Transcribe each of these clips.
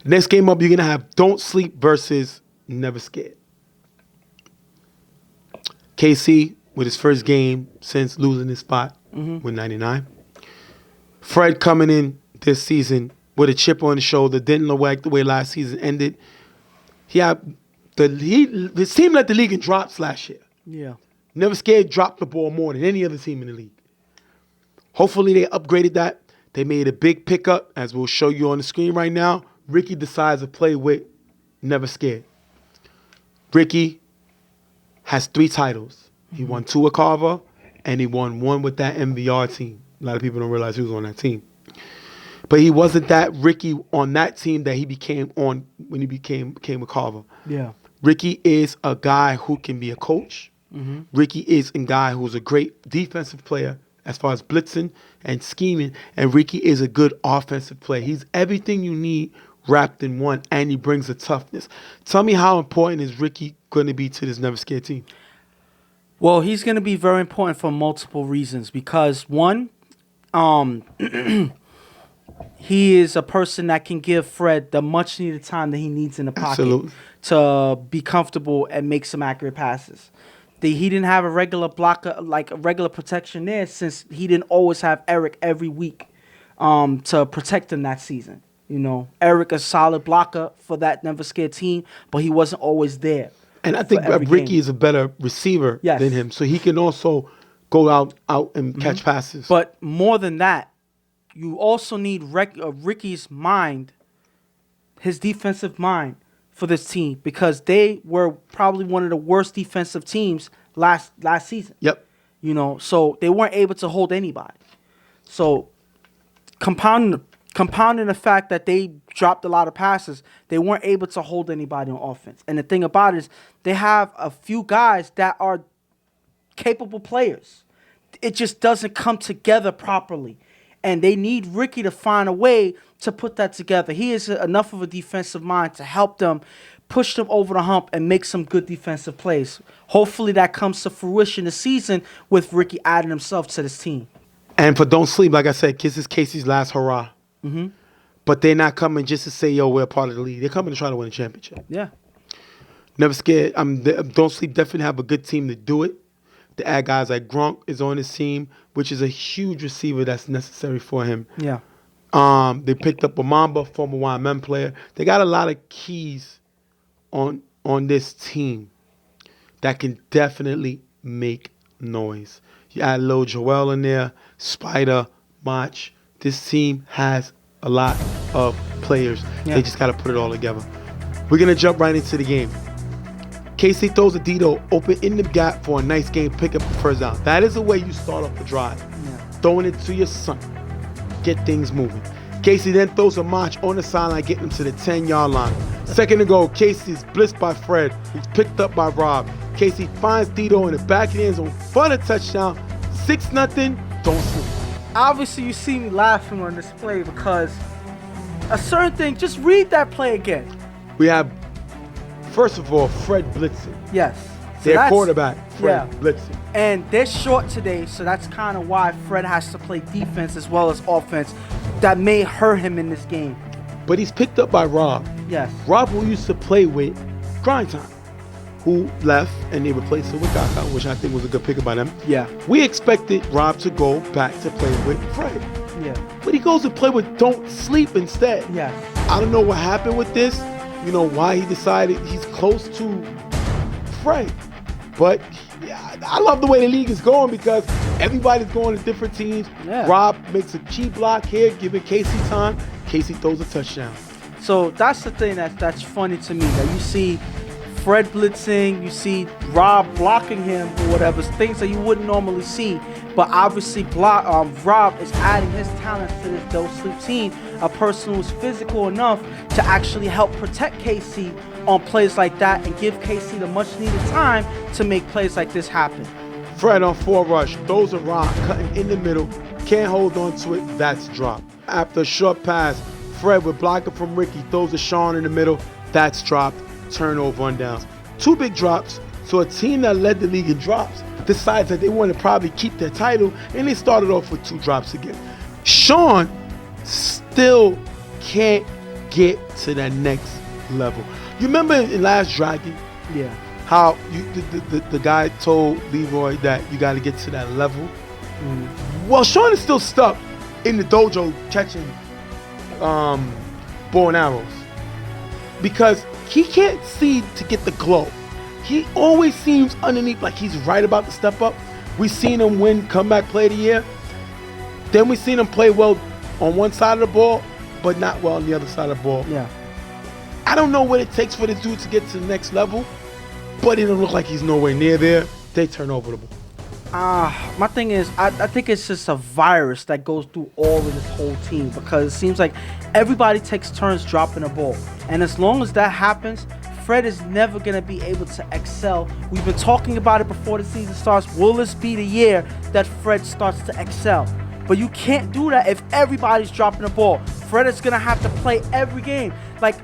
Next game up, you're going to have Don't Sleep versus Never Scared. KC with his first game since losing his spot with 99. Fred coming in this season with a chip on his shoulder, didn't look like the way last season ended. His team led the league in drops last year. Yeah. Never Scared dropped the ball more than any other team in the league. Hopefully they upgraded that. They made a big pickup, as we'll show you on the screen right now. Ricky decides to play with Never Scared. Ricky has 3 titles. He won 2 with Carver, and he won 1 with that MVR team. A lot of people don't realize he was on that team. But he wasn't that Ricky on that team that he became on when he became with Carver. Yeah. Ricky is a guy who can be a coach. Ricky is a guy who's a great defensive player as far as blitzing and scheming. And Ricky is a good offensive player. He's everything you need wrapped in one, and he brings a toughness. Tell me, how important is Ricky going to be to this Never Scared team? Well, he's going to be very important for multiple reasons because, one, he is a person that can give Fred the much-needed time that he needs in the pocket to be comfortable and make some accurate passes. He didn't have a regular blocker, like a regular protection there, since he didn't always have Eric every week to protect him that season. You know, Eric a solid blocker for that Never Scared team, but he wasn't always there. And I think Ricky is a better receiver than him, so he can also go out and catch passes. But more than that, you also need Ricky's mind, his defensive mind for this team, because they were probably one of the worst defensive teams last season. Yep. You know, so they weren't able to hold anybody. So compounding the fact that they dropped a lot of passes, they weren't able to hold anybody on offense. And the thing about it is they have a few guys that are capable players. It just doesn't come together properly. And they need Ricky to find a way to put that together. He is enough of a defensive mind to help them push them over the hump and make some good defensive plays. Hopefully that comes to fruition this season with Ricky adding himself to this team. And for Don't Sleep, like I said, this is Casey's last hurrah. But they're not coming just to say, yo, we're a part of the league. They're coming to try to win a championship. Yeah. Never Scared. Don't Sleep definitely have a good team to do it. The add guys like Gronk is on his team, which is a huge receiver that's necessary for him. Yeah. They picked up a Mamba, former YMN player. They got a lot of keys on this team that can definitely make noise. You add Lil Joel in there, Spider, Mach. This team has a lot of players. Yeah. They just got to put it all together. We're going to jump right into the game. KC throws a Dito open in the gap for a nice game, pick up the first down. That is the way you start off the drive. Yeah. Throwing it to your son. Get things moving. Casey then throws a Mach on the sideline, getting him to the 10-yard line. Second to go, Casey's blitzed by Fred, who's picked up by Rob. Casey finds Dito in the back of the end zone for the touchdown. 6-0, Don't Sleep. Obviously, you see me laughing on this play because a certain thing, just read that play again. We have, first of all, Fred blitzing. Yes. So their quarterback, Fred blitzing. And they're short today, so that's kind of why Fred has to play defense as well as offense. That may hurt him in this game. But he's picked up by Rob. Yes. Rob, who used to play with Grind Time, who left and they replaced him with Gaga, which I think was a good pickup by them. Yeah. We expected Rob to go back to play with Fred. Yeah. But he goes to play with Don't Sleep instead. Yeah. I don't know what happened with this. You know, why he decided he's close to Fred. But yeah, I love the way the league is going because everybody's going to different teams. Yeah. Rob makes a key block here, giving Casey time. Casey throws a touchdown. So that's the thing that's funny to me. That you see Fred blitzing, you see Rob blocking him or whatever, things that you wouldn't normally see. But obviously Rob is adding his talents to this Don't Sleep team, a person who's physical enough to actually help protect KC on plays like that and give KC the much needed time to make plays like this happen. Fred on 4 rush, throws a rock, cutting in the middle, can't hold on to it, that's dropped. After a short pass, Fred with blocker from Ricky, throws a Sean in the middle, that's dropped, turnover on downs. 2 big drops, so a team that led the league in drops decides that they want to probably keep their title, and they started off with 2 drops again. Sean still can't get to that next level. You remember in Last Dragon Yeah. how the guy told Leroy that you got to get to that level? Well, Sean is still stuck in the dojo catching bow and arrows because he can't see to get the glow. He always seems underneath like he's right about to step up. We seen him win comeback player of the year. Then we seen him play well on one side of the ball, but not well on the other side of the ball. Yeah. I don't know what it takes for this dude to get to the next level, but it don't look like he's nowhere near there. They turn over the ball. My thing is, I think it's just a virus that goes through all of this whole team because it seems like everybody takes turns dropping the ball. And as long as that happens, Fred is never going to be able to excel. We've been talking about it before the season starts. Will this be the year that Fred starts to excel? But you can't do that if everybody's dropping the ball. Fred is going to have to play every game. Like,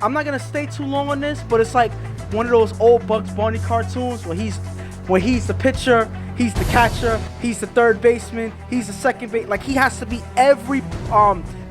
I'm not going to stay too long on this, but it's like one of those old Bugs Bunny cartoons where he's the pitcher, he's the catcher, he's the third baseman, he's the second base. Like, he has to be every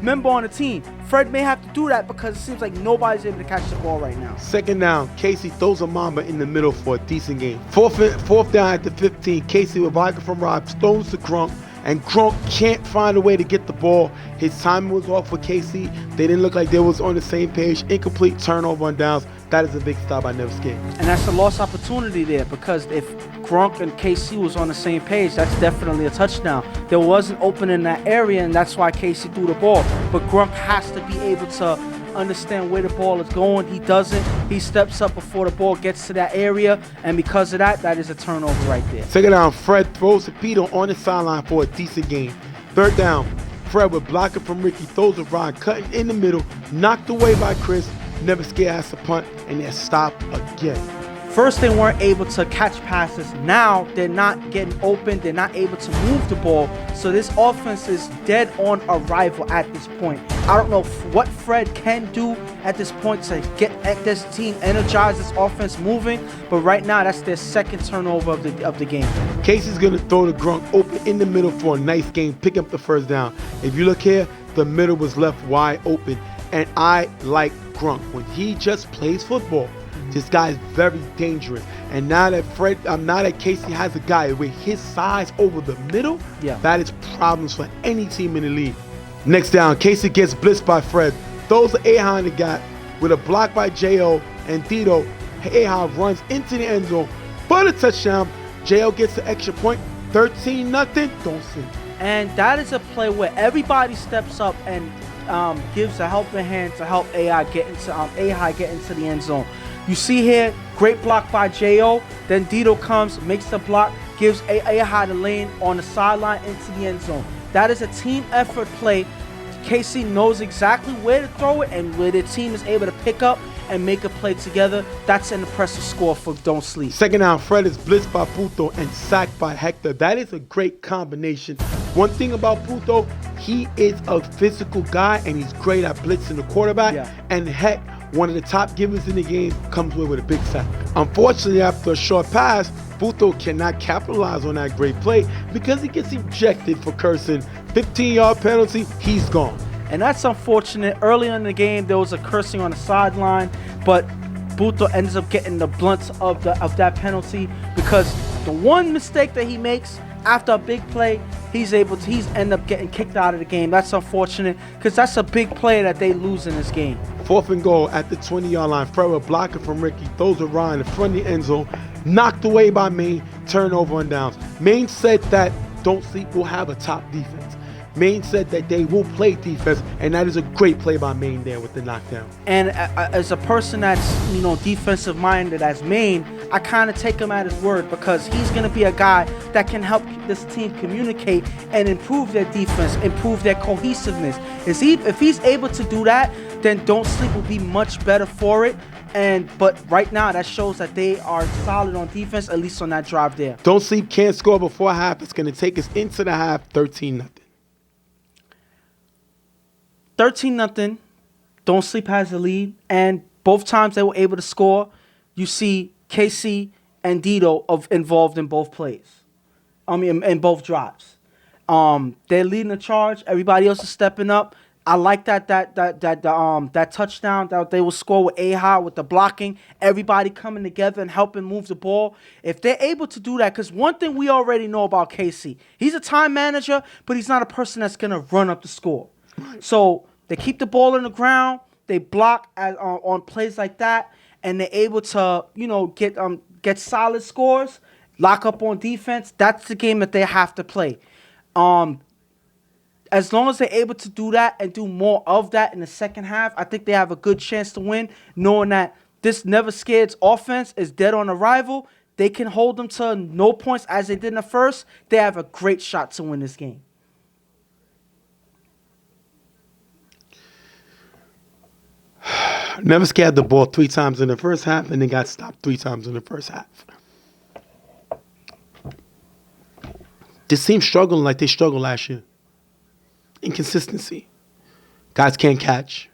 member on the team. Fred may have to do that because it seems like nobody's able to catch the ball right now. Second down, Casey throws a mamba in the middle for a decent game. Fourth down at the 15, Casey with vodka from Rob stones to Grunk, and Grunk can't find a way to get the ball. His timing was off for Casey. They didn't look like they was on the same page. Incomplete turnover on downs. That is a big stop by Never Scared. And that's a lost opportunity there because if Grunk and KC was on the same page, that's definitely a touchdown. There was an opening in that area, and that's why Casey threw the ball. But Grunk has to be able to understand where the ball is going. He doesn't. He steps up before the ball gets to that area, and because of that, that is a turnover right there. Second down, Fred throws to Peter on the sideline for a decent gain. Third down, Fred with blocking from Ricky throws a rod cutting in the middle, knocked away by Chris. Never Scared has to punt, and they're stopped again. First, they weren't able to catch passes. Now, they're not getting open. They're not able to move the ball. So this offense is dead on arrival at this point. I don't know what Fred can do at this point to get at this team, energize this offense moving. But right now, that's their second turnover of the game. Casey's going to throw the Grunk open in the middle for a nice game, picking up the first down. If you look here, the middle was left wide open. And I like Grunk. When he just plays football, this guy is very dangerous. And now that Casey has a guy with his size over the middle, that is problems for any team in the league. Next down, Casey gets blitzed by Fred, throws the A-High in the gap with a block by J.O. and Tito. A-High runs into the end zone for the touchdown. J.O. gets the extra point, 13-0, don't sleep. And that is a play where everybody steps up and gives a helping hand to help A-High get into the end zone. You see here, great block by J.O. Then Dito comes, makes the block, gives A-High the lane on the sideline into the end zone. That is a team effort play. KC knows exactly where to throw it, and where the team is able to pick up and make a play together. That's an impressive score for Don't Sleep. Second down, Fred is blitzed by Puto and sacked by Hector. That is a great combination. One thing about Puto, he is a physical guy, and he's great at blitzing the quarterback. And heck, one of the top givers in the game comes away with a big sack. Unfortunately, after a short pass, Puto cannot capitalize on that great play because he gets ejected for cursing. 15-yard penalty, he's gone. And that's unfortunate. Early in the game, there was a cursing on the sideline, but Puto ends up getting the blunt of that penalty because the one mistake that he makes after a big play, he's end up getting kicked out of the game. That's unfortunate because that's a big play that they lose in this game. Fourth and goal at the 20-yard line. Ferrer blocking from Ricky, throws a Ryan in front of the end zone, knocked away by Maine, turnover on downs. Maine said that Don't Sleep will have a top defense. Maine said that they will play defense, and that is a great play by Maine there with the knockdown. And as a person that's, defensive minded as Maine, I kind of take him at his word because he's going to be a guy that can help this team communicate and improve their defense, improve their cohesiveness. If he's able to do that, then Don't Sleep will be much better for it. But right now, that shows that they are solid on defense, at least on that drive there. Don't Sleep can't score before half. It's going to take us into the half, 13-0. 13-0. Don't Sleep has the lead, and both times they were able to score, you see KC and Dito involved in both plays. In both drives. They're leading the charge. Everybody else is stepping up. I like that touchdown that they will score with A-Hot with the blocking, everybody coming together and helping move the ball. If they're able to do that, because one thing we already know about KC, he's a time manager, but he's not a person that's gonna run up the score. So they keep the ball in the ground, they block on plays like that, and they're able to get solid scores, lock up on defense. That's the game that they have to play. As long as they're able to do that and do more of that in the second half, I think they have a good chance to win, knowing that this Never Scared's offense is dead on arrival. They can hold them to no points as they did in the first. They have a great shot to win this game. Never Scared the ball 3 times in the first half and then got stopped 3 times in the first half. This team struggling like they struggled last year. Inconsistency. Guys can't catch.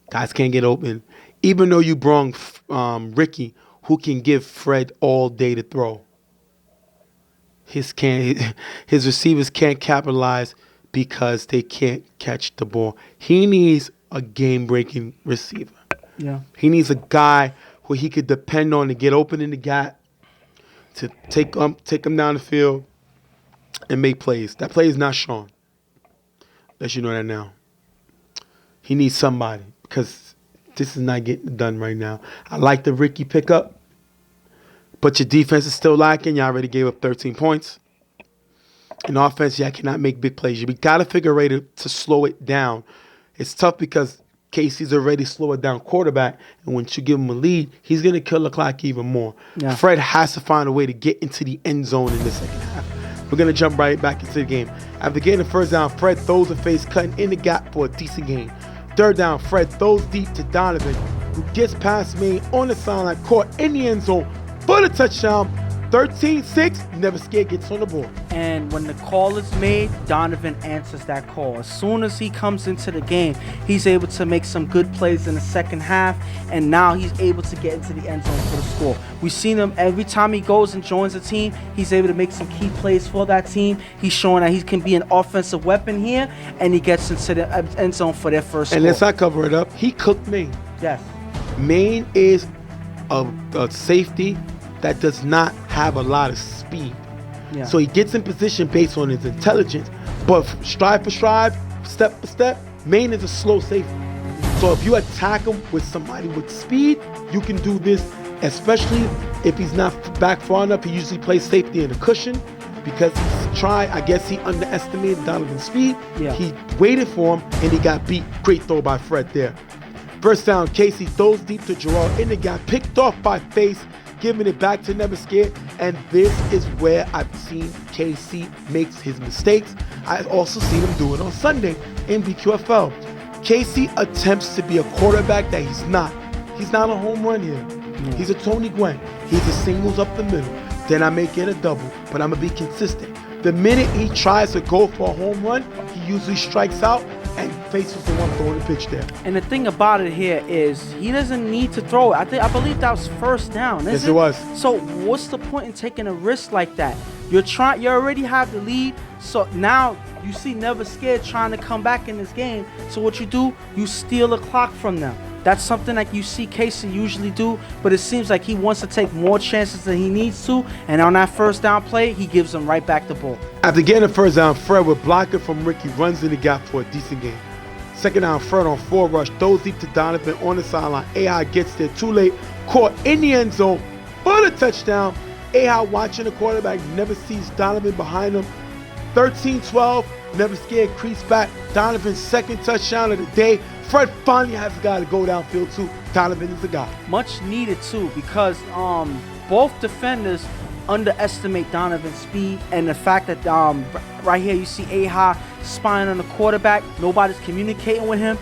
Guys can't get open. Even though you brought Ricky, who can give Fred all day to throw. His receivers can't capitalize because they can't catch the ball. He needs a game-breaking receiver. Yeah. He needs a guy who he could depend on to get open in the gap, to take him down the field and make plays. That play is not Sean. Let you know that now. He needs somebody because this is not getting done right now. I like the Ricky pickup, but your defense is still lacking. You already gave up 13 points. In offense, y'all cannot make big plays. We got to figure a way to slow it down. It's tough because Casey's already slowed down quarterback, and once you give him a lead, he's going to kill the clock even more. Yeah. Fred has to find a way to get into the end zone in the second half. We're going to jump right back into the game. After getting the first down, Fred throws a face cutting in the gap for a decent gain. Third down, Fred throws deep to Donovan, who gets past Maine on the sideline, caught in the end zone for the touchdown. 13-6, Never Scared gets on the board. And when the call is made, Donovan answers that call. As soon as he comes into the game, he's able to make some good plays in the second half, and now he's able to get into the end zone for the score. We've seen him every time he goes and joins a team, he's able to make some key plays for that team. He's showing that he can be an offensive weapon here, and he gets into the end zone for their first score. And let's not cover it up. He cooked Maine. Yes. Maine is a safety that does not have a lot of speed. Yeah. So he gets in position based on his intelligence, but stride for stride, step for step, Maine is a slow safety. So if you attack him with somebody with speed, you can do this, especially if he's not back far enough. He usually plays safety in a cushion because I guess he underestimated Donovan's speed. Yeah. He waited for him and he got beat. Great throw by Fred there. First down, Casey throws deep to Gerard in the gap, picked off by Face, giving it back to Never Scared, and this is where I've seen KC makes his mistakes. I've also seen him do it on Sunday in BQFL. KC attempts to be a quarterback that he's not. He's not a home run here. He's a Tony Gwynn. He's a singles up the middle. Then I may get a double, but I'm going to be consistent. The minute he tries to go for a home run, he usually strikes out, and Face was the one throwing the pitch there. And the thing about it here is he doesn't need to throw it. I believe that was first down. Yes, it was. So what's the point in taking a risk like that? You already have the lead. So now you see Never Scared trying to come back in this game. So what you do, you steal the clock from them. That's something like you see Casey usually do, but it seems like he wants to take more chances than he needs to, and on that first down play, he gives them right back the ball. After getting the first down, Fred with blocker from Ricky runs in the gap for a decent game. Second down, Fred on 4 rush, throws deep to Donovan on the sideline. AI gets there too late, caught in the end zone for the touchdown. AI watching the quarterback, never sees Donovan behind him. 13-12, Never Scared crease back. Donovan's second touchdown of the day. Fred finally has a guy to go downfield too. Donovan is the guy. Much needed too, because both defenders underestimate Donovan's speed, and the fact that right here you see Aha spying on the quarterback. Nobody's communicating with him,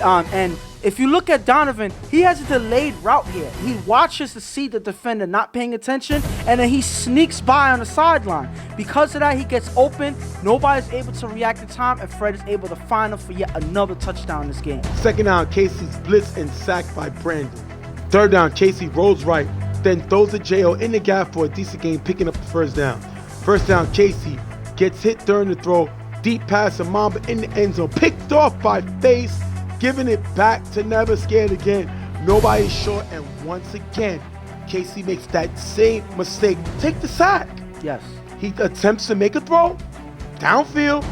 and if you look at Donovan, he has a delayed route here. He watches to see the defender not paying attention, and then he sneaks by on the sideline. Because of that, he gets open. Nobody's able to react in time, and Fred is able to find him for yet another touchdown in this game. Second down, Casey's blitzed and sacked by Brandon. Third down, Casey rolls right, then throws a JO in the gap for a decent game, picking up the first down. First down, Casey gets hit during the throw, deep pass to Mamba in the end zone. Picked off by Face, giving it back to Never Scared again. Nobody's short, and once again, KC makes that same mistake. Take the sack. Yes. He attempts to make a throw downfield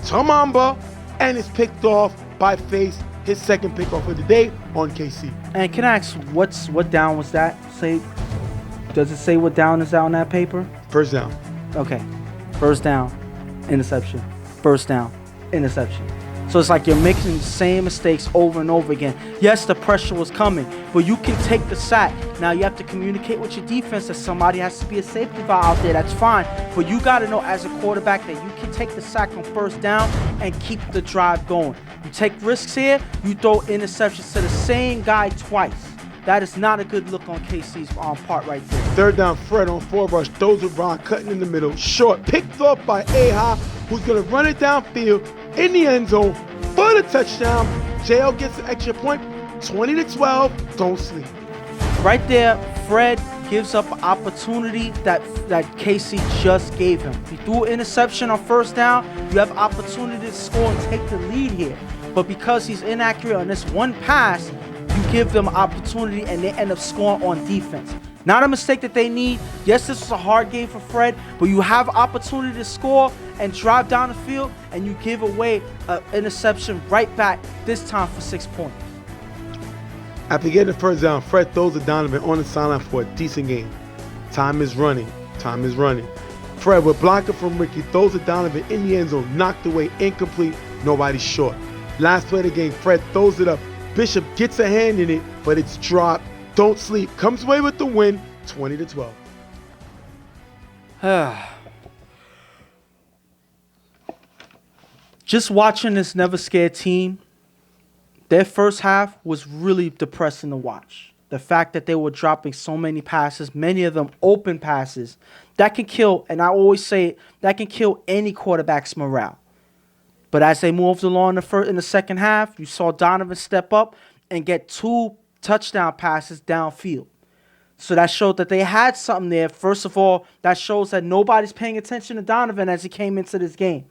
to Mamba, and it's picked off by Face. His second pickoff of the day on KC. And can I ask, what down was that? Does it say what down is that on that paper? First down. Okay. First down, interception. First down, interception. So it's like you're making the same mistakes over and over again. Yes, the pressure was coming, but you can take the sack. Now you have to communicate with your defense that somebody has to be a safety valve out there. That's fine. But you got to know as a quarterback that you can take the sack on first down and keep the drive going. You take risks here, you throw interceptions to the same guy twice. That is not a good look on KC's part right there. Third down, Fred on 4 rush, throws with Ron, cutting in the middle. Short, picked off by Aha, who's going to run it downfield in the end zone for the touchdown. JL gets an extra point, 20-12, don't sleep. Right there, Fred gives up an opportunity that KC just gave him. He threw an interception on first down. You have opportunity to score and take the lead here. But because he's inaccurate on this one pass, you give them opportunity and they end up scoring on defense. Not a mistake that they need. Yes, this was a hard game for Fred, but you have opportunity to score and drive down the field, and you give away an interception right back, this time for 6 points. After getting the first down, Fred throws to Donovan on the sideline for a decent game. Time is running. Fred with blocker from Ricky throws to Donovan in the end zone, knocked away, incomplete, nobody's short. Last play of the game, Fred throws it up. Bishop gets a hand in it, but it's dropped. Don't sleep. Comes away with the win, 20-12. Just watching this Never Scared team, their first half was really depressing to watch. The fact that they were dropping so many passes, many of them open passes, that can kill, and I always say it, that can kill any quarterback's morale. But as they moved along in the second half, you saw Donovan step up and get 2 touchdown passes downfield. So that showed that they had something there. First of all, that shows that nobody's paying attention to Donovan as he came into this game.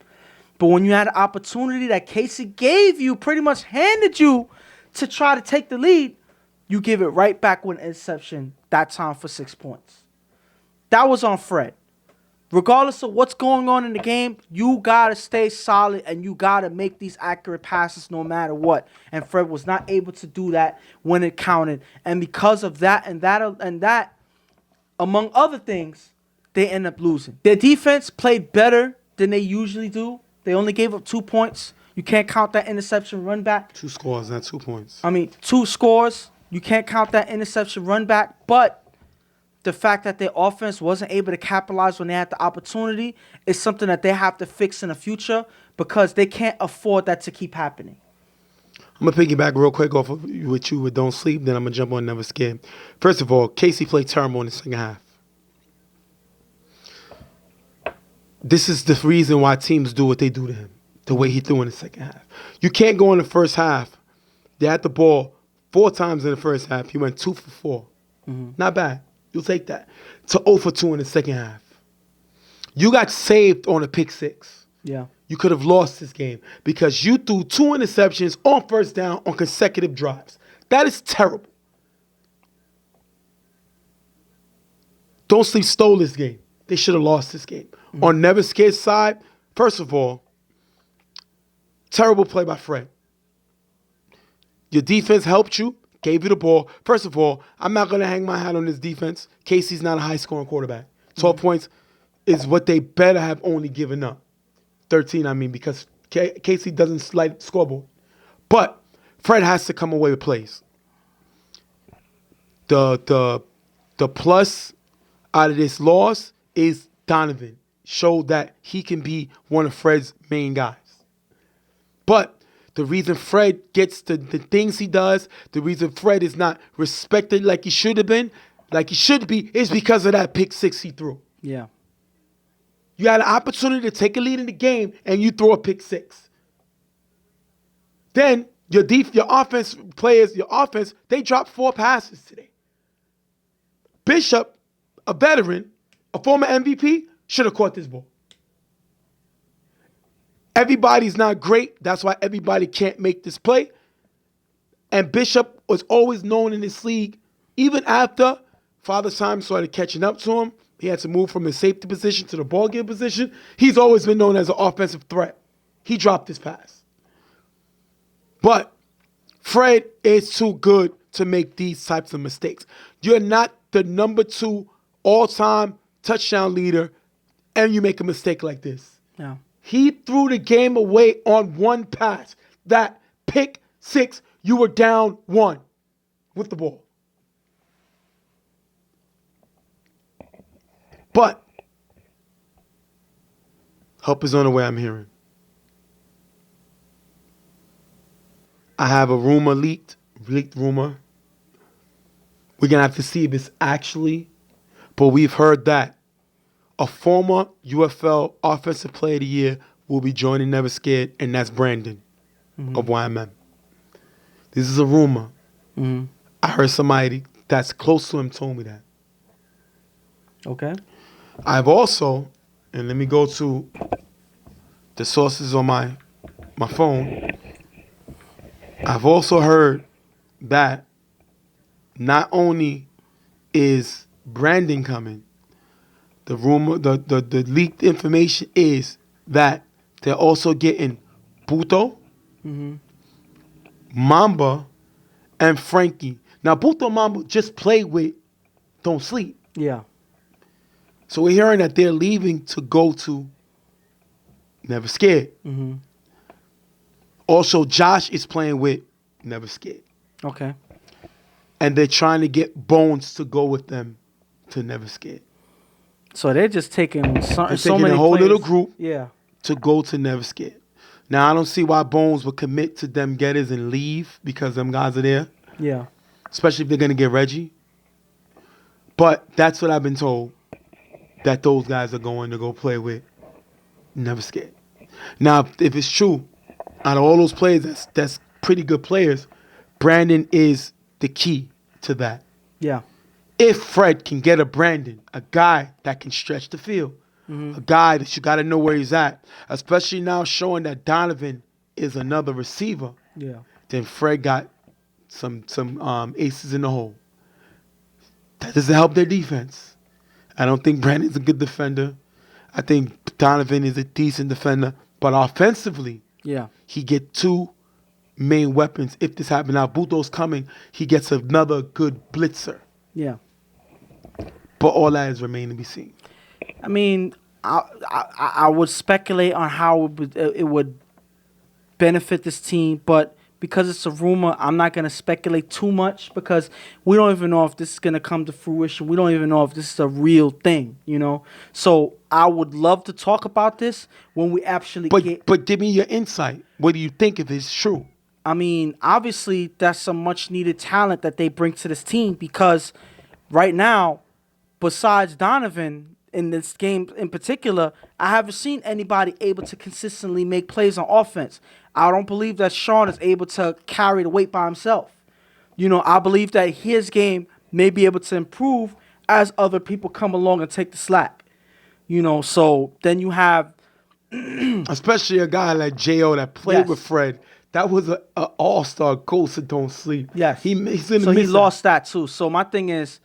But when you had an opportunity that Casey gave you, pretty much handed you to try to take the lead, you give it right back with an interception, that time for 6 points. That was on Fred. Regardless of what's going on in the game, you got to stay solid and you got to make these accurate passes no matter what. And Fred was not able to do that when it counted. And because of that, among other things, they end up losing. Their defense played better than they usually do. They only gave up 2 points. You can't count that interception run back. 2 scores, not 2 points. 2 scores. You can't count that interception run back. But the fact that their offense wasn't able to capitalize when they had the opportunity is something that they have to fix in the future because they can't afford that to keep happening. I'm going to piggyback real quick off of what you with Don't Sleep, then I'm going to jump on Never Scared. First of all, Casey played terrible in the second half. This is the reason why teams do what they do to him, the way he threw in the second half. You can't go in the first half. They had the ball 4 times in the first half. He went 2 for 4. Mm-hmm. Not bad. You'll take that. To 0 for 2 in the second half. You got saved on a pick 6. Yeah. You could have lost this game because you threw 2 interceptions on first down on consecutive drives. That is terrible. Don't Sleep stole this game. They should have lost this game. Mm-hmm. On Never Scared's side, first of all, terrible play by Fred. Your defense helped you, gave you the ball. First of all, I'm not going to hang my hat on this defense. Casey's not a high-scoring quarterback. 12 points is what they better have only given up. 13, because Casey doesn't slide scoreboard. But Fred has to come away with plays. The plus out of this loss is Donovan. Showed that he can be one of Fred's main guys. But the reason Fred gets the things he does, the reason Fred is not respected like he should have been, like he should be, is because of that pick 6 he threw. Yeah. You had an opportunity to take a lead in the game, and you throw a pick 6. Then your offense, they dropped 4 passes today. Bishop, a veteran, a former MVP, should have caught this ball. Everybody's not great. That's why everybody can't make this play. And Bishop was always known in this league, even after Father Time started catching up to him. He had to move from his safety position to the ball game position. He's always been known as an offensive threat. He dropped his pass. But Fred is too good to make these types of mistakes. You're not the number 2 all-time touchdown leader, and you make a mistake like this. Yeah. He threw the game away on one pass. That pick 6, you were down 1 with the ball. But help is on the way, I'm hearing. I have a rumor leaked rumor. We're going to have to see if it's actually, but we've heard that a former UFL Offensive Player of the Year will be joining Never Scared, and that's Brandon of YMM. This is a rumor. Mm-hmm. I heard somebody that's close to him told me that. Okay. I've also, and let me go to the sources on my phone. I've also heard that not only is Brandon coming, the rumor, the leaked information is that they're also getting Buto, Mamba, and Frankie. Now, Buto and Mamba just played with Don't Sleep. Yeah. So we're hearing that they're leaving to go to Never Scared. Mm-hmm. Also, Josh is playing with Never Scared. Okay. And they're trying to get Bones to go with them to Never Scared. So they're just taking so taking many a whole players. little group Yeah. to go to Never Scared. Now, I don't see why Bones would commit to them getters and leave because them guys are there, Yeah. especially if they're going to get Reggie. But that's what I've been told, that those guys are going to go play with Never Scared. Now, if it's true, out of all those players, that's pretty good players, Brandon is the key to that. Yeah. If Fred can get a Brandon, a guy that can stretch the field, a guy that you got to know where he's at, especially now showing that Donovan is another receiver, Yeah. then Fred got some aces in the hole. That doesn't help their defense. I don't think Brandon's a good defender. I think Donovan is a decent defender. But offensively, Yeah. he get 2 main weapons. If this happens now, Buto's coming, he gets another good blitzer. Yeah. But all that is remaining to be seen. I mean, I would speculate on how it would benefit this team, but because it's a rumor, I'm not going to speculate too much because we don't even know if this is going to come to fruition. We don't even know if this is a real thing, you know? So I would love to talk about this when we actually get... But give me your insight. What do you think if it's true? I mean, obviously, that's some much-needed talent that they bring to this team because right now, besides Donovan, in this game in particular, I haven't seen anybody able to consistently make plays on offense. I don't believe that Sean is able to carry the weight by himself. You know, I believe that his game may be able to improve as other people come along and take the slack. You know, so then you have... Especially a guy like J.O. that played with Fred. That was an all-star ghost that don't sleep. Yes. He's in the so he midst lost that too. So my thing is,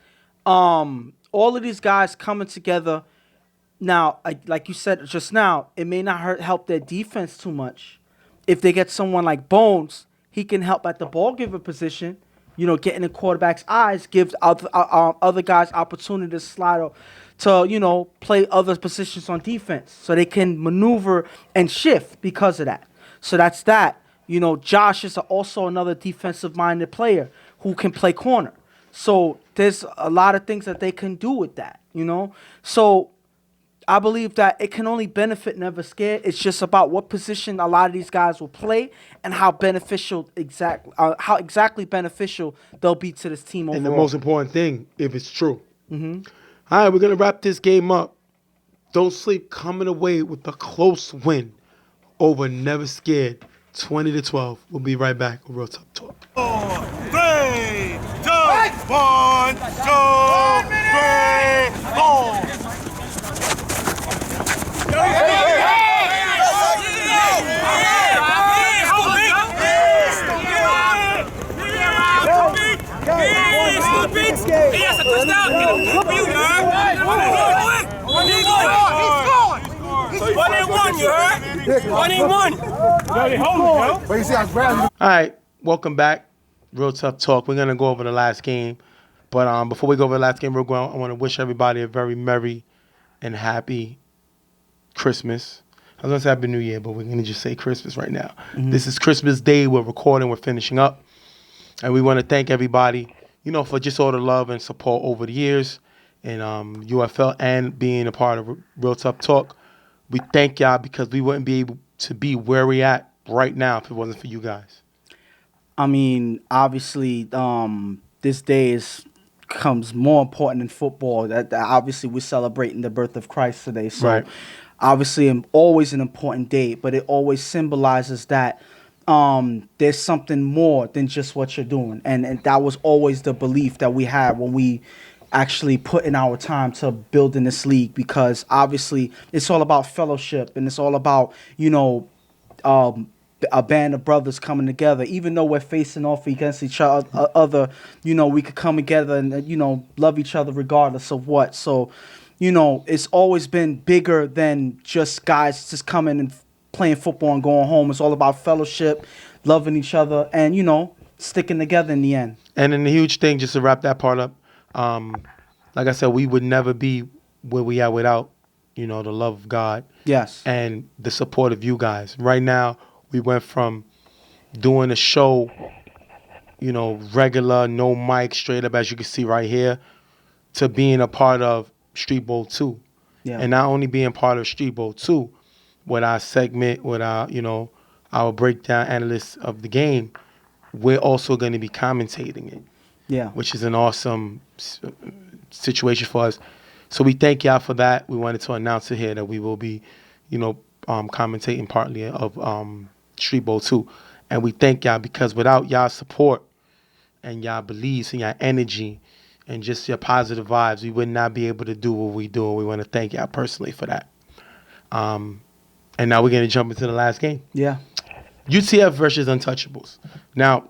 all of these guys coming together. Now, like you said just now, it may not help their defense too much. If they get someone like Bones, he can help at the ball giver position. You know, getting the quarterback's eyes gives other guys opportunity to slide to, you know, play other positions on defense so they can maneuver and shift because of that. So that's that. You know, Josh is also another defensive-minded player who can play corner. So there's a lot of things that they can do with that, you know. So I believe that it can only benefit Never Scared. It's just about what position a lot of these guys will play and how exactly beneficial they'll be to this team overall. And the most important thing, if it's true. All right, we're going to wrap this game up. Don't Sleep coming away with a close win over Never Scared, 20-12. We'll be right back with Real Tough Talk. 4, 3, 2, 1, 2, 3, 4. touchdown, Beats. He has a touchdown. Good for you, you heard? He's scoring. 1-1, you heard? 1-1. All right, welcome back. Real Tough Talk. We're gonna go over the last game, but before we go over the last game, I want to wish everybody a very merry and happy Christmas. I was gonna say Happy New Year, but we're gonna just say Christmas right now. This is Christmas Day. We're recording. We're finishing up, and we want to thank everybody, for just all the love and support over the years, and UFL and being a part of Real Tough Talk. We thank y'all because we wouldn't be able to be where we at right now if it wasn't for you guys. I mean, obviously, this day comes more important than football. That obviously we're celebrating the birth of Christ today. So Right. obviously always an important date, but it always symbolizes that there's something more than just what you're doing. And that was always the belief that we had when we actually put in our time to building this league, because obviously it's all about fellowship and it's all about, a band of brothers coming together. Even though we're facing off against each other, we could come together and, love each other regardless of what. So, it's always been bigger than just guys just coming and playing football and going home. It's all about fellowship, loving each other, and, sticking together in the end. And then the huge thing, just to wrap that part up, like I said, we would never be where we are without, the love of God. Yes. And the support of you guys. Right now, we went from doing a show, regular, no mic, straight up, as you can see right here, to being a part of Street Bowl 2. Yeah. And not only being part of Street Bowl 2, with our segment, with our, our breakdown analysts of the game, we're also going to be commentating it. Yeah. Which is an awesome situation for us. So we thank y'all for that. We wanted to announce it here that we will be, commentating partly of Street Bowl 2. And we thank y'all because without y'all support and y'all beliefs and y'all energy and just your positive vibes, we would not be able to do what we do. And we want to thank y'all personally for that. And now we're going to jump into the last game. Yeah. UTF versus Untouchables. Now,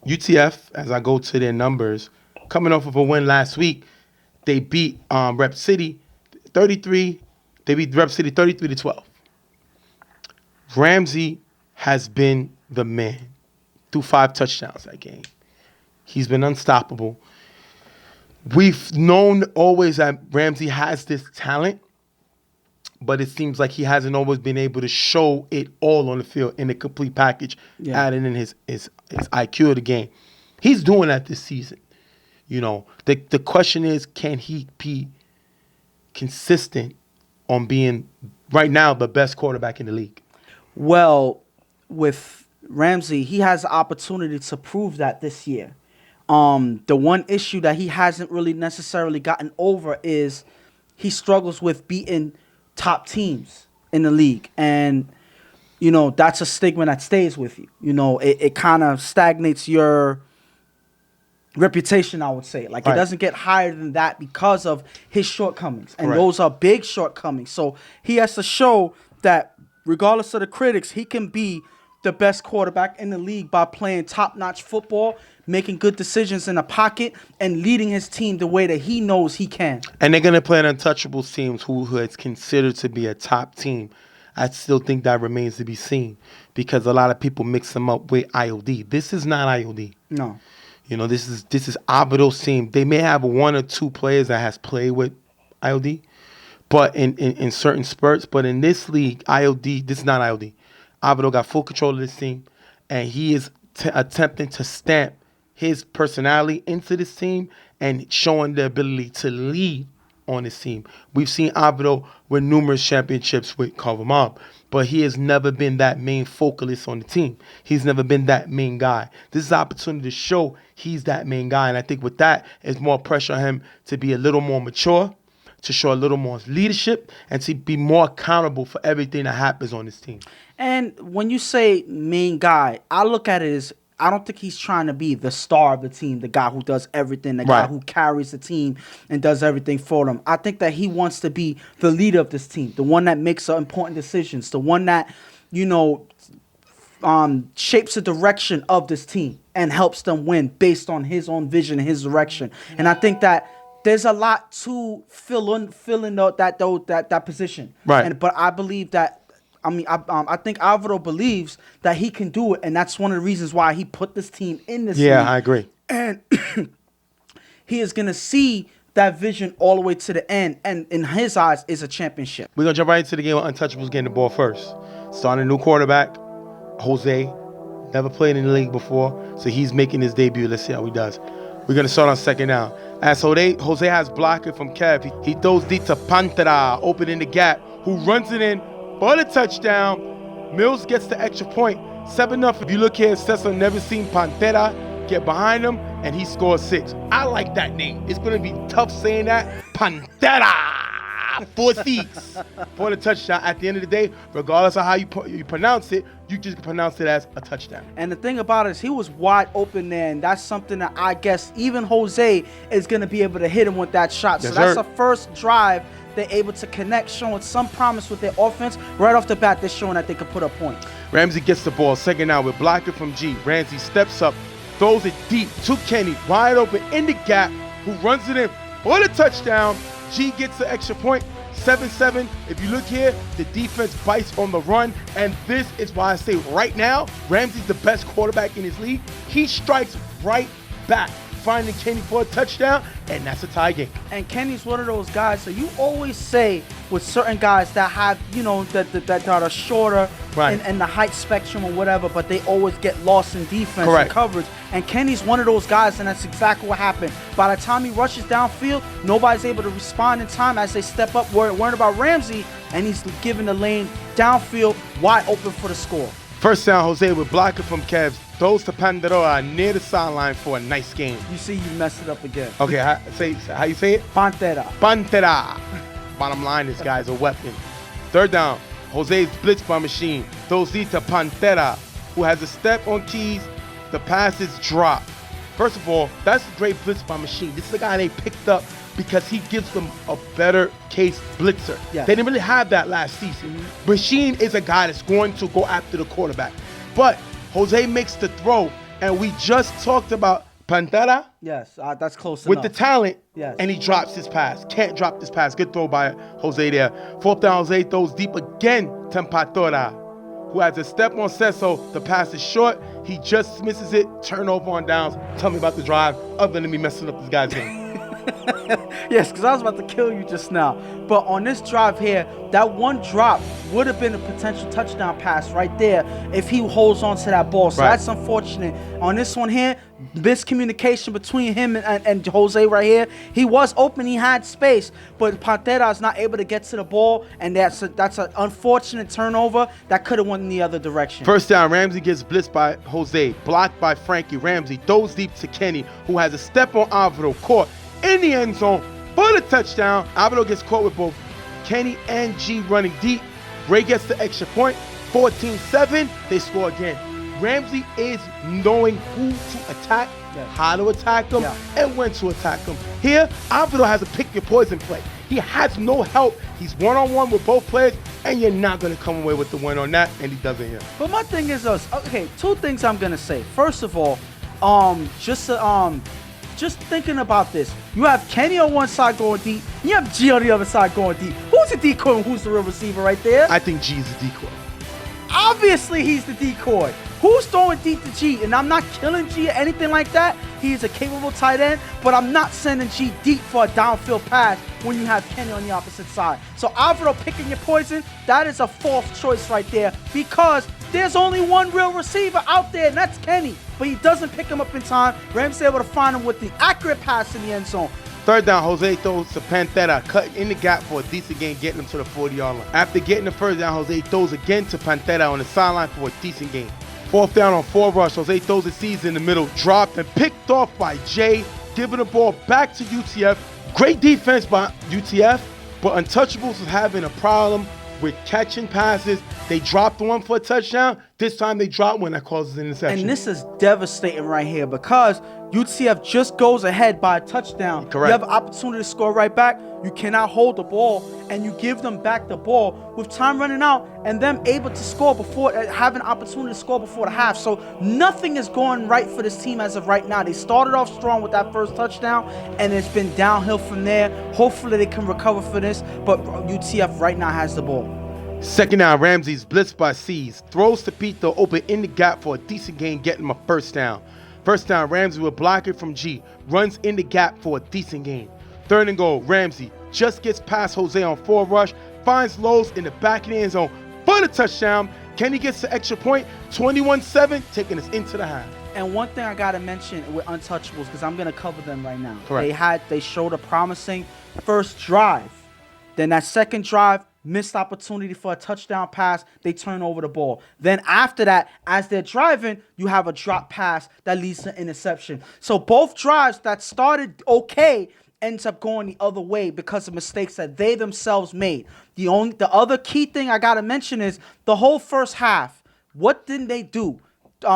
UTF, as I go to their numbers, coming off of a win last week, they beat Rep City 33. They beat Rep City 33-12. Ramsey has been the man through 5 touchdowns that game. He's been unstoppable. We've known always that Ramsey has this talent, but it seems like he hasn't always been able to show it all on the field in a complete package, adding in his IQ of the game. He's doing that this season. The question is, can he be consistent on being, right now, the best quarterback in the league? Well, with Ramsey, he has the opportunity to prove that this year. The one issue that he hasn't really necessarily gotten over is he struggles with beating top teams in the league. And, that's a stigma that stays with you. It kind of stagnates your reputation, I would say. Like, Right. It doesn't get higher than that because of his shortcomings. And Correct. those are big shortcomings. So he has to show that regardless of the critics, he can be the best quarterback in the league by playing top-notch football, making good decisions in the pocket, and leading his team the way that he knows he can. And they're going to play an Untouchables team who is considered to be a top team. I still think that remains to be seen because a lot of people mix them up with IOD. This is not IOD. No. This is Abido's team. They may have 1 or 2 players that has played with IOD, but in certain spurts. But in this league, IOD, this is not IOD. Abido got full control of this team, and he is attempting to stamp his personality into this team and showing the ability to lead on this team. We've seen Abido win numerous championships with Carver Mob, but he has never been that main focalist on the team. He's never been that main guy. This is an opportunity to show he's that main guy, and I think with that, it's more pressure on him to be a little more mature, to show a little more leadership, and to be more accountable for everything that happens on this team. And when you say main guy, I look at it as, I don't think he's trying to be the star of the team, the guy who does everything, the guy who carries the team and does everything for them. I think that he wants to be the leader of this team, the one that makes important decisions, the one that, shapes the direction of this team. and helps them win based on his own vision and his direction. And I think that there's a lot to fill in that position. Right. But I believe that. I think Alvaro believes that he can do it, and that's one of the reasons why he put this team in this Yeah, league. I agree. And he is going to see that vision all the way to the end, and in his eyes, is a championship. We're going to jump right into the game with Untouchables getting the ball first. Starting a new quarterback, Jose. Never played in the league before, so he's making his debut. Let's see how he does. We're going to start on second down. As Jose has blocking from Kev, he throws deep to Pantera, opening the gap, who runs it in for the touchdown. Mills gets the extra point. 7-0. If you look here, Cecil never seen Pantera get behind him, and he scores 6. I like that name. It's going to be tough saying that. Pantera! 4 6 for the touchdown. At the end of the day, regardless of how you pronounce it, you just pronounce it as a touchdown. And the thing about it is he was wide open there, and that's something that I guess even Jose is going to be able to hit him with that shot. Yes, so that's sir. the first drive they're able to connect, showing some promise with their offense. Right off the bat, they're showing that they can put a point. Ramsey gets the ball. Second down with blocking from G. Ramsey steps up, throws it deep to Kenny, wide open in the gap, who runs it in for the touchdown. G gets the extra point. 7-7. If you look here, the defense bites on the run, and this is why I say right now, Ramsey's the best quarterback in his league. He strikes right back, finding Kenny for a touchdown, and that's a tie game. And Kenny's one of those guys. So you always say with certain guys that have, that are shorter Right. and the height spectrum or whatever, but they always get lost in defense Correct. and coverage. And Kenny's one of those guys, and that's exactly what happened. By the time he rushes downfield, nobody's able to respond in time as they step up, worrying about Ramsey, and he's giving the lane downfield wide open for the score. First down, Jose with blocking from Cavs, throws to Pandora near the sideline for a nice game. You see, you messed it up again. Okay, how you say it? Pantera. Pantera. Bottom line, this guy's a weapon. Third down, Jose's blitz by machine. Throws deep to Pantera, who has a step on keys. The pass is dropped. First of all, that's a great blitz by machine. This is the guy they picked up because he gives them a better case blitzer. Yeah. They didn't really have that last season. Machine is a guy that's going to go after the quarterback. But Jose makes the throw, and we just talked about Pantera Yes, that's close with enough. the talent, Yes. and he drops his pass. Can't drop this pass. Good throw by Jose there. Fourth down, Jose throws deep again to Patora, who has a step on Cesso. The pass is short. He just misses it. Turnover on downs. Tell me about the drive, other than me messing up this guy's game. Yes, because I was about to kill you just now. But on this drive here, that one drop would have been a potential touchdown pass right there if he holds on to that ball. So Right. that's unfortunate. On this one here, miscommunication between him and Jose right here. He was open, he had space, but Pantera is not able to get to the ball, and that's an unfortunate turnover that could have went in the other direction. First down, Ramsey gets blitzed by Jose, blocked by Frankie. Ramsey throws deep to Kenny, who has a step on Alvaro, caught in the end zone for the touchdown. Alvaro gets caught with both Kenny and G running deep. Ray gets the extra point. 14-7, they score again. Ramsey is knowing who to attack, Yes. how to attack them, Yeah. and when to attack them. Here, Alvaro has a pick your poison play. He has no help. He's one-on-one with both players, and you're not going to come away with the win on that, and he doesn't here. But my thing is this. Okay, two things I'm gonna say. First of all, just thinking about this, you have Kenny on one side going deep, you have G on the other side going deep. Who's the decoy and who's the real receiver right there? I think G's a decoy. Obviously, he's the decoy. Who's throwing deep to G? And I'm not killing G or anything like that. He is a capable tight end, but I'm not sending G deep for a downfield pass when you have Kenny on the opposite side. So Alvaro picking your poison, that is a false choice right there, because there's only one real receiver out there, and that's Kenny. But he doesn't pick him up in time. Ramsey able to find him with the accurate pass in the end zone. Third down, Jose throws to Pantera, cutting in the gap for a decent gain, getting him to the 40-yard line. After getting the first down, Jose throws again to Pantera on the sideline for a decent gain. Fourth down on 4 rush, Jose throws a season in the middle, dropped and picked off by Jay, giving the ball back to UTF. Great defense by UTF, but Untouchables is having a problem with catching passes. They dropped one for a touchdown. This time they drop one that causes an interception. And this is devastating right here because UTF just goes ahead by a touchdown. Correct. You have an opportunity to score right back. You cannot hold the ball, and you give them back the ball with time running out and them able to score before, have an opportunity to score before the half. So nothing is going right for this team as of right now. They started off strong with that first touchdown, and it's been downhill from there. Hopefully they can recover for this, but UTF right now has the ball. Second down, Ramsey's blitzed by C's. Throws to Pito, open in the gap for a decent gain, getting him a first down. First down, Ramsey will block it from G. Runs in the gap for a decent gain. Third and goal, Ramsey just gets past Jose on 4 rush. Finds Lowe's in the back of the end zone for the touchdown. Kenny gets the extra point. 21-7, taking us into the half. And one thing I gotta mention with Untouchables, because I'm gonna cover them right now. Correct. They showed a promising first drive. Then that second drive, missed opportunity for a touchdown pass. They turn over the ball. Then after that, as they're driving, you have a drop pass that leads to interception. So both drives that started okay ends up going the other way because of mistakes that they themselves made. The other key thing I gotta mention is the whole first half. What didn't they do to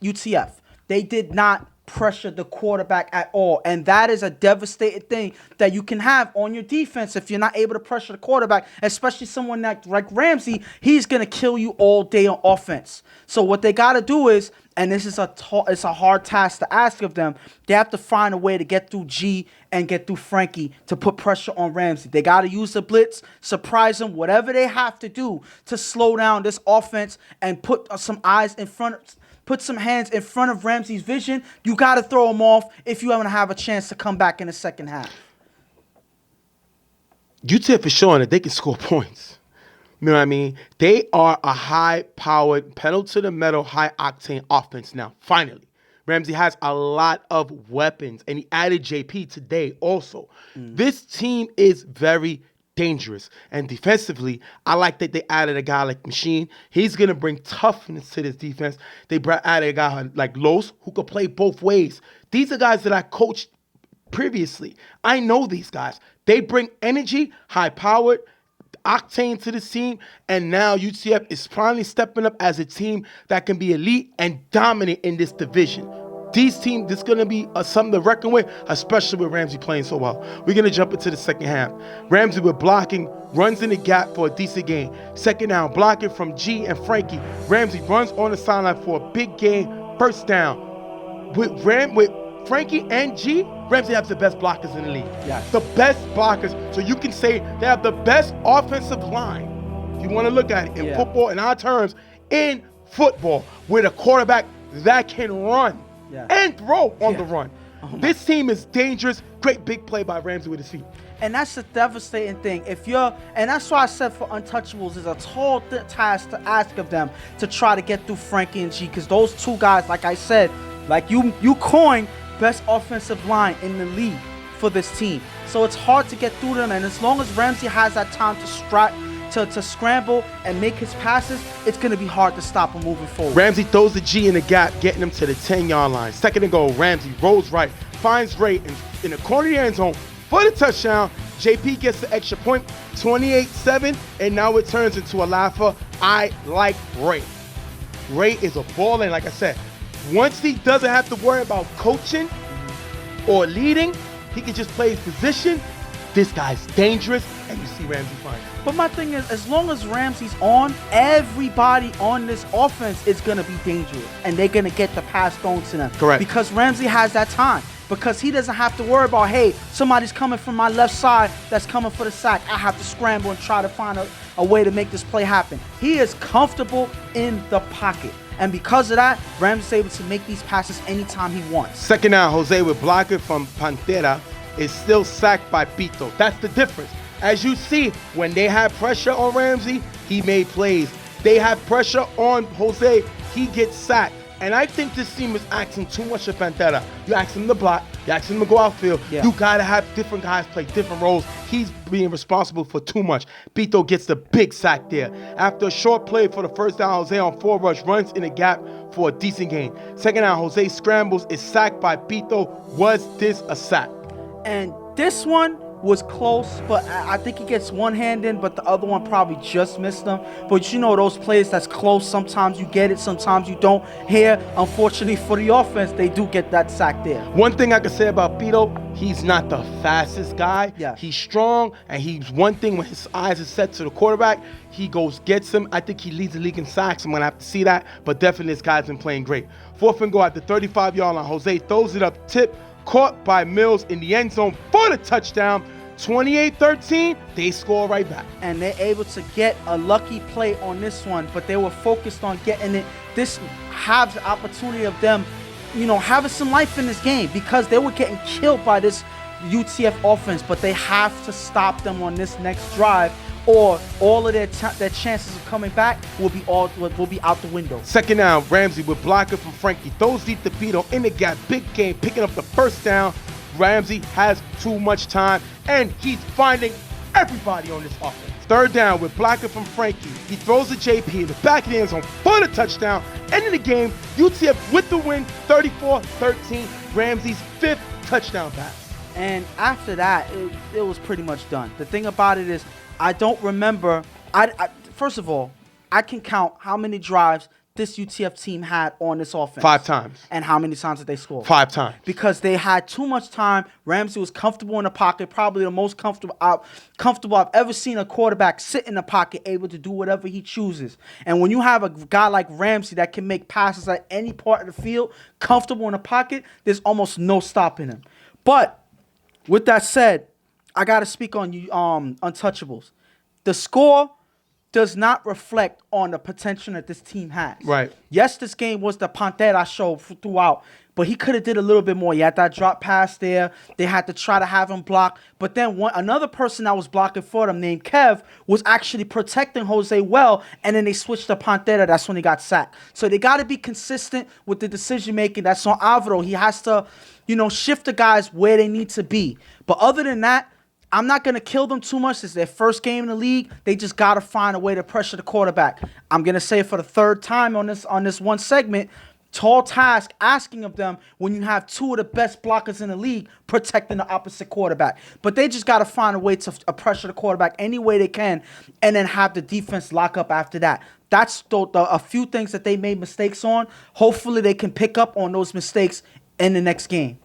UTF? They did not pressure the quarterback at all, and that is a devastating thing that you can have on your defense if you're not able to pressure the quarterback, especially someone like Ramsey. He's gonna kill you all day on offense. So what they gotta do is, and this is it's a hard task to ask of them, they have to find a way to get through G and get through Frankie to put pressure on Ramsey. They gotta use the blitz, surprise him, whatever they have to do to slow down this offense and put some eyes in front of. Put some hands in front of Ramsey's vision. You got to throw him off if you want to have a chance to come back in the second half. UTF is showing that they can score points. You know what I mean? They are a high-powered, pedal-to-the-metal, high-octane offense now, finally. Ramsey has a lot of weapons, and he added JP today also. This team is very dangerous. And defensively, I like that they added a guy like Machine. He's going to bring toughness to this defense. They added a guy like Los who could play both ways. These are guys that I coached previously. I know these guys. They bring energy, high-powered, octane to this team, and now UCF is finally stepping up as a team that can be elite and dominant in this division. These teams, this is going to be something to reckon with, especially with Ramsey playing so well. We're going to jump into the second half. Ramsey with blocking, runs in the gap for a decent gain. Second down, blocking from G and Frankie. Ramsey runs on the sideline for a big gain, first down. With Frankie and G, Ramsey has the best blockers in the league. Yes. The best blockers. So you can say they have the best offensive line, if you want to look at it, in football, in our terms, in football, with a quarterback that can run. And throw on the run. This team is dangerous. Great big play by Ramsey with his feet. And that's the devastating thing. And that's why I said for Untouchables is a tall task to ask of them to try to get through Frankie and G, because those two guys, like I said, like you coined best offensive line in the league for this team. So it's hard to get through them, and as long as Ramsey has that time to scramble and make his passes, it's going to be hard to stop him moving forward. Ramsey throws the G in the gap, getting him to the 10-yard line. Second and goal, Ramsey rolls right, finds Ray in the corner of the end zone for the touchdown. JP gets the extra point, 28-7, and now it turns into a laugher. I like Ray. Ray is a baller, and like I said, once he doesn't have to worry about coaching or leading, he can just play his position. This guy's dangerous, and you see Ramsey fine. But my thing is, as long as Ramsey's on, everybody on this offense is going to be dangerous, and they're going to get the pass thrown to them. Correct. Because Ramsey has that time. Because he doesn't have to worry about, hey, somebody's coming from my left side that's coming for the sack. I have to scramble and try to find a way to make this play happen. He is comfortable in the pocket. And because of that, Ramsey's able to make these passes anytime he wants. Second down, Jose with blocker from Pantera is still sacked by Pito. That's the difference. As you see, when they had pressure on Ramsey, he made plays. They have pressure on Jose, he gets sacked. And I think this team is asking too much of Pantera. You ask him to block, you ask him to go outfield. Yeah. You got to have different guys play different roles. He's being responsible for too much. Pito gets the big sack there. After a short play for the first down, Jose on 4 rush runs in the gap for a decent gain. Second down, Jose scrambles, is sacked by Pito. Was this a sack? And this one was close, but I think he gets one hand in, but the other one probably just missed him. But you know those plays that's close, sometimes you get it, sometimes you don't. Here, unfortunately for the offense, they do get that sack there. One thing I can say about Pito, he's not the fastest guy. Yeah. He's strong, and he's one thing when his eyes are set to the quarterback, he goes, gets him. I think he leads the league in sacks. I'm going to have to see that, but definitely this guy's been playing great. 4th and goal at the 35-yard line. Jose throws it up, tip, caught by Mills in the end zone for the touchdown. 28-13, they score right back. And they're able to get a lucky play on this one, but they were focused on getting it. This has the opportunity of them, having some life in this game because they were getting killed by this UTF offense, but they have to stop them on this next drive or all of their chances of coming back will be out the window. 2nd down, Ramsey with blocker from Frankie. Throws deep to Pito in the gap. Big game, picking up the 1st down. Ramsey has too much time, and he's finding everybody on this offense. 3rd down with blocker from Frankie. He throws to JP in the back of the end zone for the touchdown. End of the game, UTF with the win, 34-13. Ramsey's 5th touchdown pass. And after that, it was pretty much done. The thing about it is, I don't remember. First of all, I can count how many drives this UTF team had on this offense. 5 times. And how many times did they score? 5 times. Because they had too much time. Ramsey was comfortable in the pocket, probably the most comfortable I've ever seen a quarterback sit in the pocket, able to do whatever he chooses. And when you have a guy like Ramsey that can make passes at any part of the field, comfortable in the pocket, there's almost no stopping him. But with that said, I got to speak on Untouchables. The score does not reflect on the potential that this team has. Right. Yes, this game was the Pantera show throughout, but he could have did a little bit more. He had that drop pass there. They had to try to have him block. But then another person that was blocking for them named Kev was actually protecting Jose well, and then they switched to Pantera. That's when he got sacked. So they got to be consistent with the decision-making. That's on Alvaro. He has to, shift the guys where they need to be. But other than that, I'm not going to kill them too much. It's their first game in the league. They just got to find a way to pressure the quarterback. I'm going to say it for the 3rd time on this one segment, tall task asking of them when you have 2 of the best blockers in the league protecting the opposite quarterback. But they just got to find a way to pressure the quarterback any way they can and then have the defense lock up after that. That's a few things that they made mistakes on. Hopefully they can pick up on those mistakes in the next game.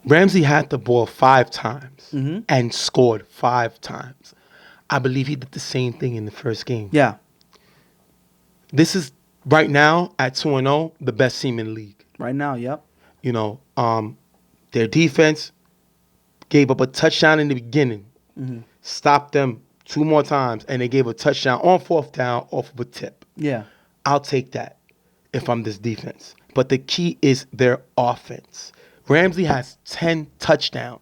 Ramsey had the ball 5 times and scored 5 times. I believe he did the same thing in the first game. Yeah. This is, right now, at 2-0, the best team in the league. Right now, yep. Their defense gave up a touchdown in the beginning, stopped them 2 more times, and they gave a touchdown on 4th down off of a tip. Yeah. I'll take that if I'm this defense. But the key is their offense. Ramsey has 10 touchdown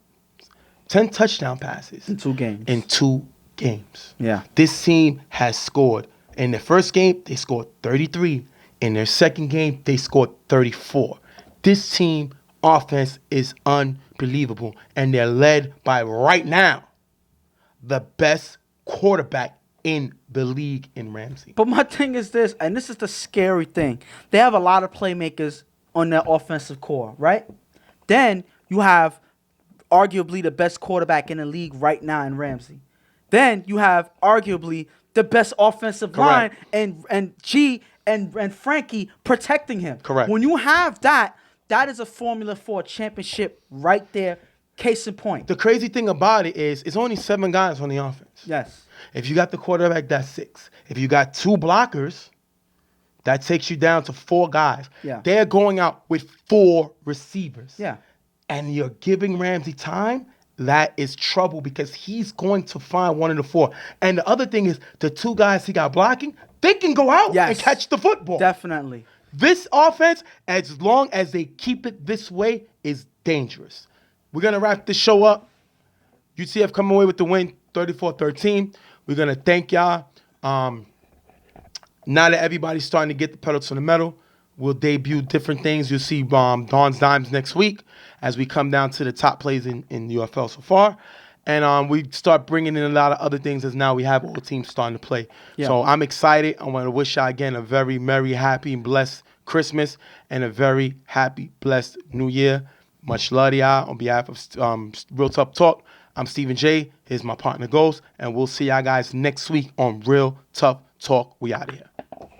passes. In 2 games. In 2 games. Yeah. This team has scored. In their first game, they scored 33. In their second game, they scored 34. This team offense is unbelievable. And they're led by, right now, the best quarterback in the league in Ramsey. But my thing is this, and this is the scary thing. They have a lot of playmakers on their offensive core, right? Then you have arguably the best quarterback in the league right now in Ramsey. Then you have arguably the best offensive line and G and Frankie protecting him. Correct. When you have that is a formula for a championship right there. Case in point. The crazy thing about it is it's only 7 guys on the offense. Yes. If you got the quarterback, that's 6. If you got 2 blockers, that takes you down to 4 guys. Yeah. They're going out with 4 receivers. Yeah. And you're giving Ramsey time, that is trouble because he's going to find one of the 4. And the other thing is the 2 guys he got blocking, they can go out and catch the football. Definitely. This offense, as long as they keep it this way, is dangerous. We're going to wrap this show up. UCF come away with the win, 34-13. We're going to thank y'all. Now that everybody's starting to get the pedal to the metal, we'll debut different things. You'll see Dawn's Dimes next week as we come down to the top plays in UFL so far. And we start bringing in a lot of other things as now we have all the teams starting to play. Yeah. So I'm excited. I want to wish y'all again a very merry, happy, and blessed Christmas and a very happy, blessed New Year. Much love to y'all. On behalf of Real Tough Talk, I'm Stephen J. Here's my partner Ghost, and we'll see y'all guys next week on Real Tough Talk. We out of here.